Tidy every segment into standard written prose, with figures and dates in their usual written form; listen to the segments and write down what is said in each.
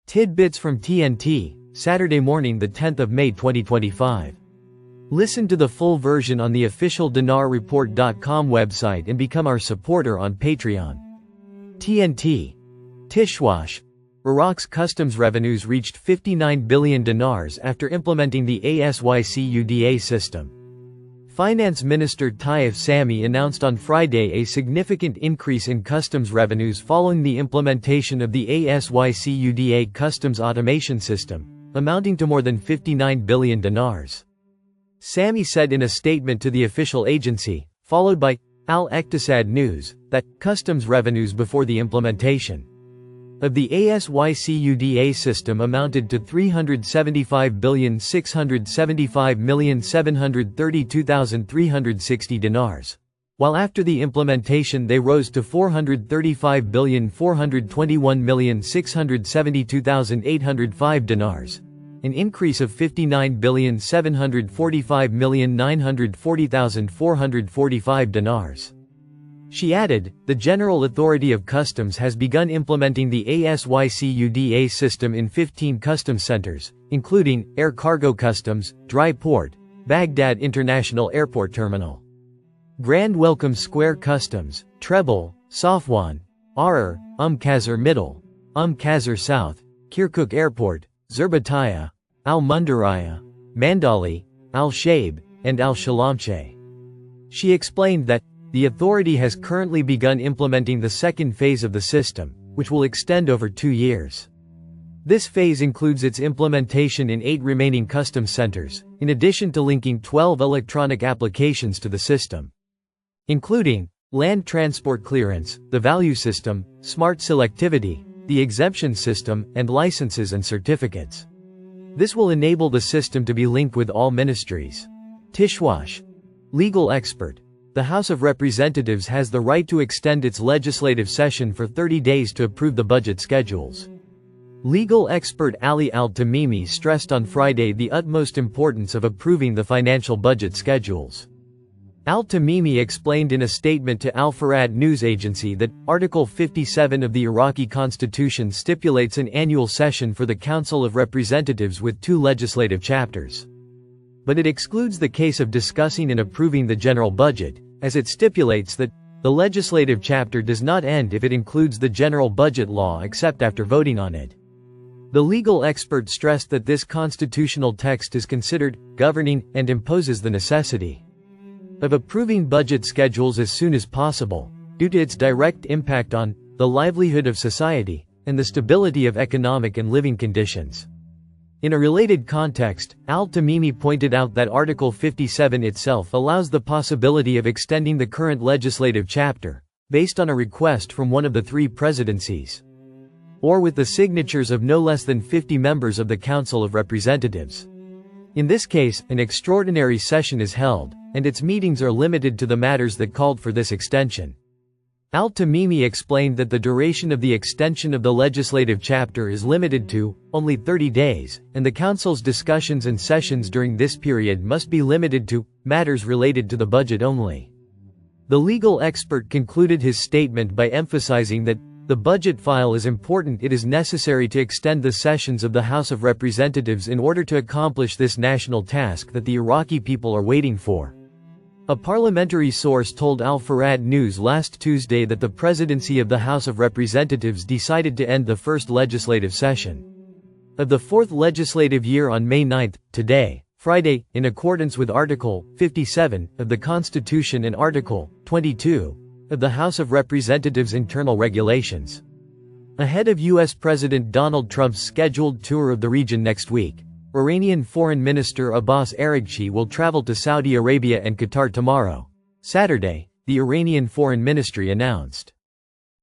Tidbits from TNT, Saturday morning the 10th of May 2025. Listen to the full version on the official dinarreport.com website and become our supporter on Patreon. TNT. Tishwash. Iraq's customs revenues reached 59 billion dinars after implementing the ASYCUDA system. Finance Minister Taif Sami announced on Friday a significant increase in customs revenues following the implementation of the ASYCUDA customs automation system, amounting to more than 59 billion dinars. Sami said in a statement to the official agency, followed by Al-Iqtisad News, that customs revenues before the implementation of the ASYCUDA system amounted to 375,675,732,360 dinars, while after the implementation they rose to 435,421,672,805 dinars, an increase of 59,745,940,445 dinars. She added, the General Authority of Customs has begun implementing the ASYCUDA system in 15 customs centers, including Air Cargo Customs, Dry Port, Baghdad International Airport Terminal, Grand Welcome Square Customs, Trebel, Safwan, Arar, Qasr Middle, Qasr South, Kirkuk Airport, Zerbataya, Al-Mundaraya, Mandali, Al-Shaib, and Al-Shalamche. She explained that the authority has currently begun implementing the second phase of the system, which will extend over 2 years. This phase includes its implementation in 8 remaining customs centers, in addition to linking 12 electronic applications to the system, including land transport clearance, the value system, smart selectivity, the exemption system, and licenses and certificates. This will enable the system to be linked with all ministries. Tishwash. Legal expert. The House of Representatives has the right to extend its legislative session for 30 days to approve the budget schedules. Legal expert Ali Al-Tamimi stressed on Friday the utmost importance of approving the financial budget schedules. Al-Tamimi explained in a statement to Al-Farad news agency that Article 57 of the Iraqi constitution stipulates an annual session for the Council of Representatives with 2 legislative chapters. But it excludes the case of discussing and approving the general budget, as it stipulates that the legislative chapter does not end if it includes the general budget law except after voting on it. The legal expert stressed that this constitutional text is considered governing and imposes the necessity of approving budget schedules as soon as possible, due to its direct impact on the livelihood of society and the stability of economic and living conditions. In a related context, Al-Tamimi pointed out that Article 57 itself allows the possibility of extending the current legislative chapter, based on a request from one of the 3 presidencies, or with the signatures of no less than 50 members of the Council of Representatives. In this case, an extraordinary session is held, and its meetings are limited to the matters that called for this extension. Al-Tamimi explained that the duration of the extension of the legislative chapter is limited to only 30 days, and the Council's discussions and sessions during this period must be limited to matters related to the budget only. The legal expert concluded his statement by emphasizing that the budget file is important. It is necessary to extend the sessions of the House of Representatives in order to accomplish this national task that the Iraqi people are waiting for. A parliamentary source told Al-Farad News last Tuesday that the presidency of the House of Representatives decided to end the first legislative session of the 4th legislative year on May 9, today, Friday, in accordance with Article 57 of the Constitution and Article 22 of the House of Representatives' internal regulations. Ahead of U.S. President Donald Trump's scheduled tour of the region next week, Iranian Foreign Minister Abbas Araghchi will travel to Saudi Arabia and Qatar tomorrow, Saturday, the Iranian Foreign Ministry announced.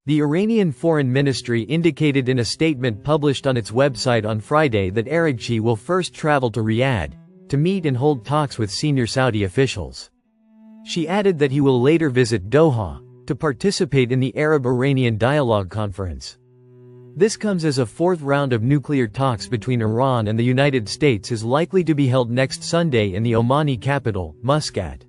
The Iranian Foreign Ministry indicated in a statement published on its website on Friday that Araghchi will first travel to Riyadh to meet and hold talks with senior Saudi officials. She added that he will later visit Doha to participate in the Arab-Iranian Dialogue Conference. This comes as a 4th round of nuclear talks between Iran and the United States is likely to be held next Sunday in the Omani capital, Muscat.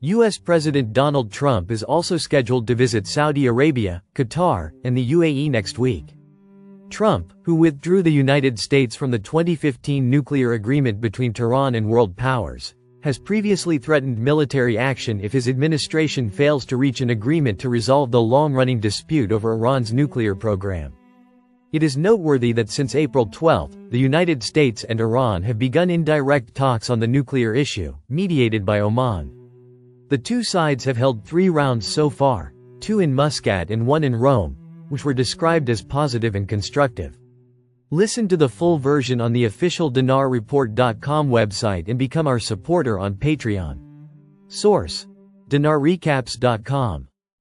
U.S. President Donald Trump is also scheduled to visit Saudi Arabia, Qatar, and the UAE next week. Trump, who withdrew the United States from the 2015 nuclear agreement between Tehran and world powers, has previously threatened military action if his administration fails to reach an agreement to resolve the long-running dispute over Iran's nuclear program. It is noteworthy that since April 12, the United States and Iran have begun indirect talks on the nuclear issue, mediated by Oman. The two sides have held 3 rounds so far, 2 in Muscat and 1 in Rome, which were described as positive and constructive. Listen to the full version on the official DinarReport.com website and become our supporter on Patreon. Source: DinarRecaps.com